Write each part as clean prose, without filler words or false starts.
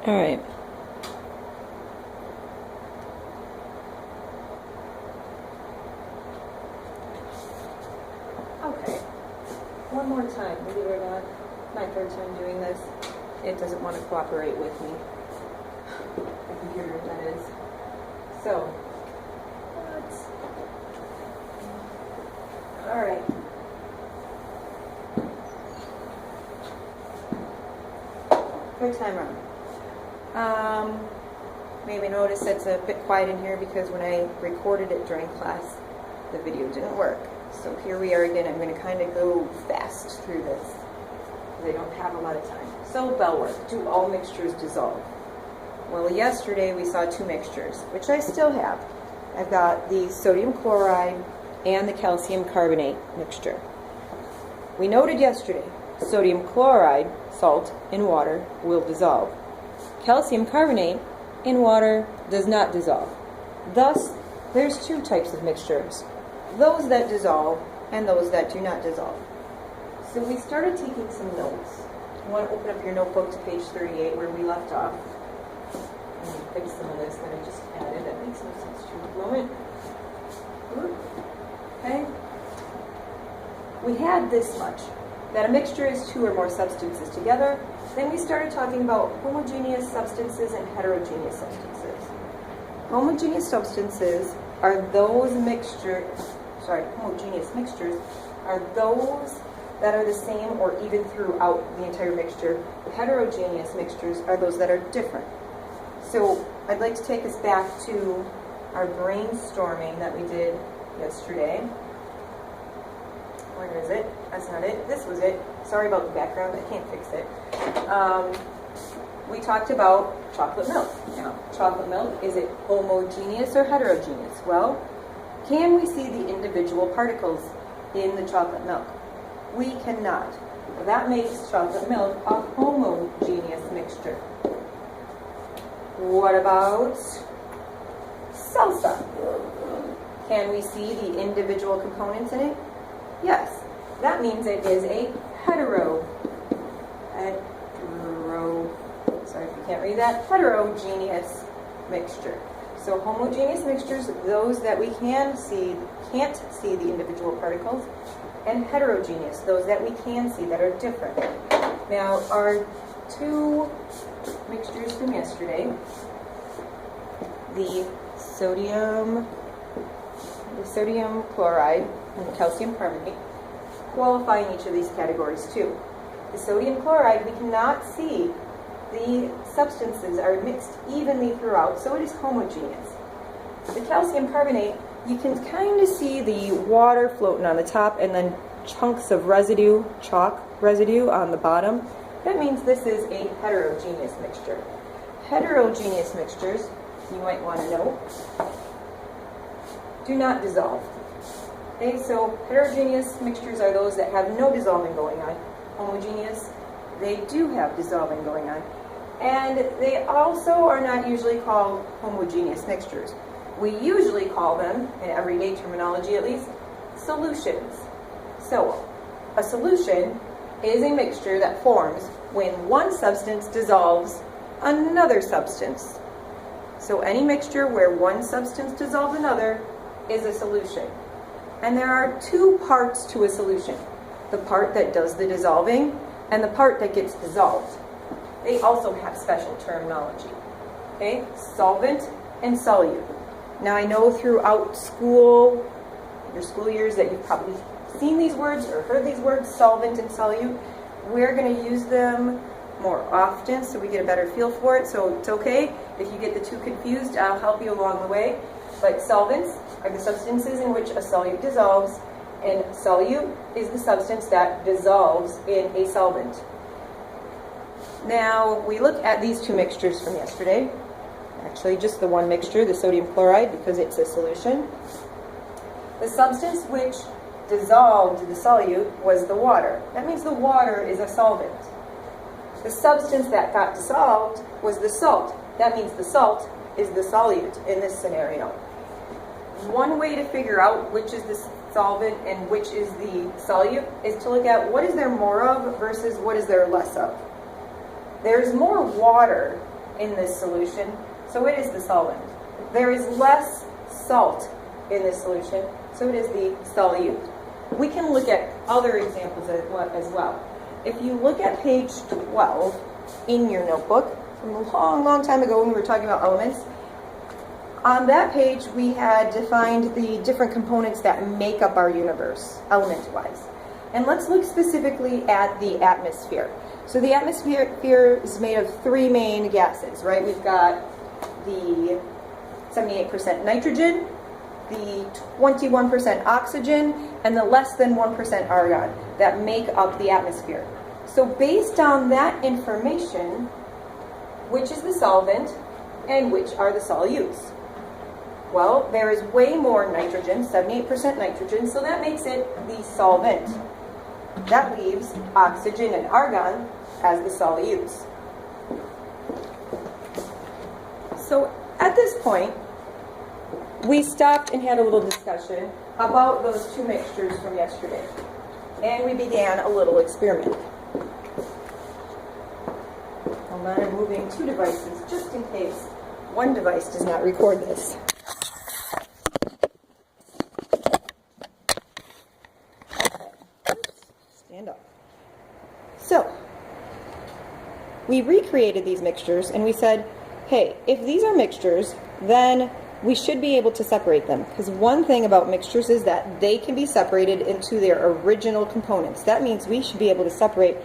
All right. Okay. One more time, believe it or not. My third time doing this. It doesn't want to cooperate with me. The computer, that is. So, all right. Third time around. Maybe notice it's a bit quiet in here because when I recorded it during class, the video didn't work. So here we are again. I'm going to kind of go fast through this because I don't have a lot of time. So bell work. Do all mixtures dissolve? Well, yesterday we saw two mixtures, which I still have. I've got the sodium chloride and the calcium carbonate mixture. We noted yesterday sodium chloride, salt, in water will dissolve. Calcium carbonate in water does not dissolve. Thus, there's two types of mixtures, those that dissolve and those that do not dissolve. So we started taking some notes. You want to open up your notebook to page 38 where we left off. And fix some of this that I just added. That makes no sense to you at the moment. Okay. We had this much, that a mixture is two or more substances together. Then we started talking about homogeneous substances and heterogeneous substances. Homogeneous substances are those homogeneous mixtures are those that are the same or even throughout the entire mixture. Heterogeneous mixtures are those that are different. So I'd like to take us back to our brainstorming that we did yesterday. Where is it? That's not it. This was it. Sorry about the background. I can't fix it. We talked about chocolate milk. Now, chocolate milk, is it homogeneous or heterogeneous? Well, can we see the individual particles in the chocolate milk? We cannot. That makes chocolate milk a homogeneous mixture. What about salsa? Can we see the individual components in it? Yes. That means it is a sorry if you can't read that, heterogeneous mixture. So homogeneous mixtures, those that we can't see the individual particles, and heterogeneous, those that we can see that are different. Now, our two mixtures from yesterday, the sodium chloride and the calcium carbonate, qualify in each of these categories too. The sodium chloride, we cannot see the substances are mixed evenly throughout, so it is homogeneous. The calcium carbonate, you can kind of see the water floating on the top and then chunks of residue, chalk residue on the bottom. That means this is a heterogeneous mixture. Heterogeneous mixtures, you might want to know, do not dissolve. Okay, so heterogeneous mixtures are those that have no dissolving going on. Homogeneous, they do have dissolving going on. And they also are not usually called homogeneous mixtures. We usually call them, in everyday terminology at least, solutions. So, a solution is a mixture that forms when one substance dissolves another substance. So any mixture where one substance dissolves another is a solution. And there are two parts to a solution. The part that does the dissolving and the part that gets dissolved. They also have special terminology. Okay? Solvent and solute. Now I know throughout your school years that you've probably seen these words or heard these words, solvent and solute. We're going to use them more often so we get a better feel for it. So it's okay if you get the two confused. I'll help you along the way. But solvents are the substances in which a solute dissolves, and solute is the substance that dissolves in a solvent. Now, we look at these two mixtures from yesterday. Actually, just the one mixture, the sodium chloride, because it's a solution. The substance which dissolved the solute was the water. That means the water is a solvent. The substance that got dissolved was the salt. That means the salt is the solute in this scenario. One way to figure out which is the solvent and which is the solute is to look at what is there more of versus what is there less of. There's more water in this solution, so it is the solvent. There is less salt in this solution, so it is the solute. We can look at other examples as well. If you look at page 12 in your notebook, from a long, long time ago when we were talking about elements, on that page we had defined the different components that make up our universe, element-wise. And let's look specifically at the atmosphere. So the atmosphere is made of three main gases, right? We've got the 78% nitrogen, the 21% oxygen, and the less than 1% argon that make up the atmosphere. So based on that information, which is the solvent and which are the solutes? Well, there is way more nitrogen, 78% nitrogen, so that makes it the solvent. That leaves oxygen and argon as the solutes. So at this point, we stopped and had a little discussion about those two mixtures from yesterday. And we began a little experiment. Hold on, I'm moving two devices just in case one device does not record this. Stand up. So, we recreated these mixtures and we said, hey, if these are mixtures, then we should be able to separate them, because one thing about mixtures is that they can be separated into their original components. That means we should be able to separate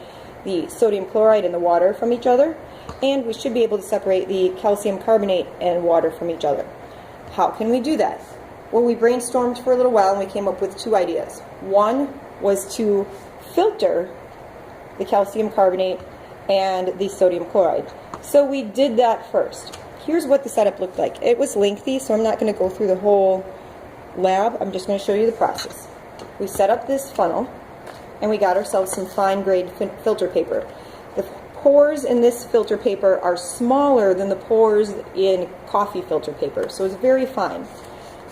the sodium chloride and the water from each other, and we should be able to separate the calcium carbonate and water from each other. How can we do that? Well, we brainstormed for a little while and we came up with two ideas. One was to filter the calcium carbonate and the sodium chloride. So we did that first. Here's what the setup looked like. It was lengthy, so I'm not going to go through the whole lab. I'm just going to show you the process. We set up this funnel, and we got ourselves some fine-grade filter paper. The pores in this filter paper are smaller than the pores in coffee filter paper, so it's very fine.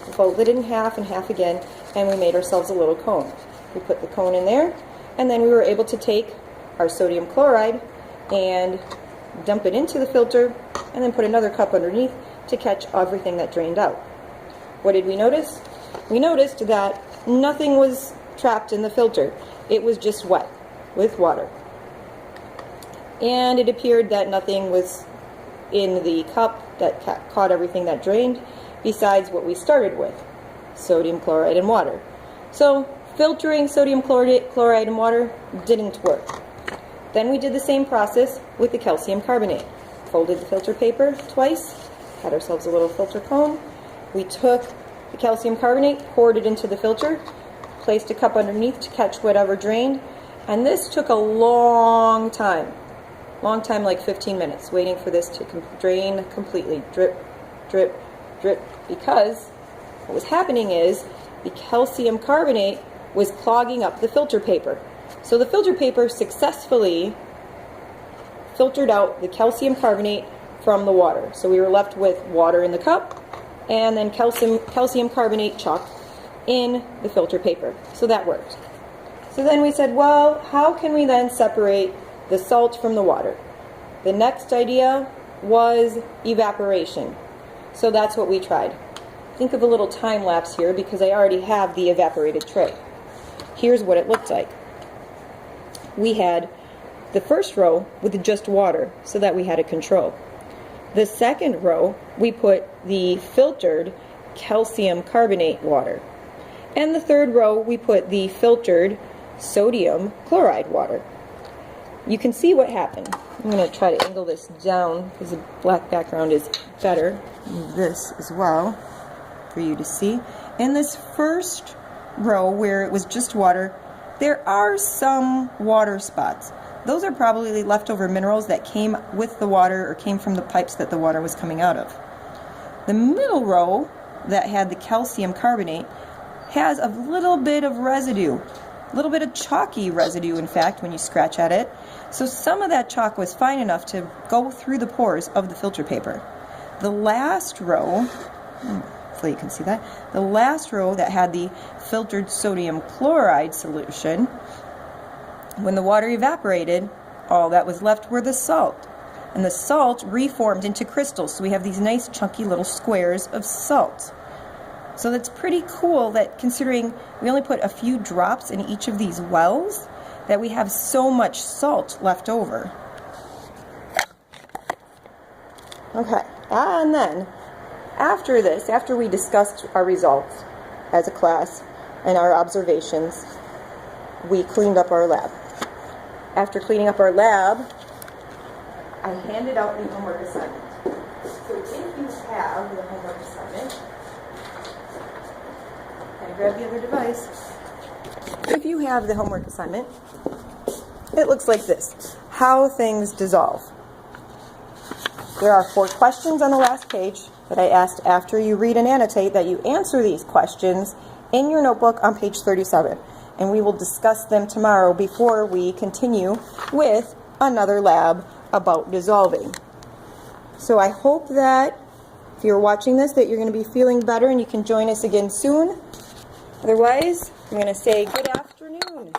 We folded it in half and half again, and we made ourselves a little cone. We put the cone in there, and then we were able to take our sodium chloride and dump it into the filter, and then put another cup underneath to catch everything that drained out. What did we notice? We noticed that nothing was trapped in the filter. It was just wet with water. And it appeared that nothing was in the cup that caught everything that drained besides what we started with, sodium chloride and water. So filtering sodium chloride and water didn't work. Then we did the same process with the calcium carbonate. Folded the filter paper twice, had ourselves a little filter cone. We took the calcium carbonate, poured it into the filter, placed a cup underneath to catch whatever drained, and this took a long time, like 15 minutes, waiting for this to drain completely, drip, drip, drip, because what was happening is the calcium carbonate was clogging up the filter paper. So the filter paper successfully filtered out the calcium carbonate from the water. So we were left with water in the cup and then calcium carbonate chalk in the filter paper. So that worked. So then we said, well, how can we then separate the salt from the water? The next idea was evaporation. So that's what we tried. Think of a little time lapse here because I already have the evaporated tray. Here's what it looked like. We had the first row with just water so that we had a control. The second row, we put the filtered calcium carbonate water. And the third row, we put the filtered sodium chloride water. You can see what happened. I'm going to try to angle this down because the black background is better. Move this as well for you to see. In this first row where it was just water, there are some water spots. Those are probably leftover minerals that came with the water or came from the pipes that the water was coming out of. The middle row that had the calcium carbonate has a little bit of residue, a little bit of chalky residue, in fact, when you scratch at it. So some of that chalk was fine enough to go through the pores of the filter paper. The last row, hopefully you can see that, the last row that had the filtered sodium chloride solution, when the water evaporated, all that was left were the salt. and the salt reformed into crystals. So we have these nice chunky little squares of salt. So that's pretty cool that, considering we only put a few drops in each of these wells, that we have so much salt left over. Okay, and then after this, after we discussed our results as a class and our observations, we cleaned up our lab. After cleaning up our lab, I handed out the homework assignment. So if you have the homework assignment, and grab the other device. If you have the homework assignment, it looks like this: how things dissolve. There are 4 questions on the last page that I asked after you read and annotate that you answer these questions in your notebook on page 37. And we will discuss them tomorrow before we continue with another lab about dissolving. So I hope that if you're watching this, that you're going to be feeling better and you can join us again soon. Otherwise, I'm going to say good afternoon.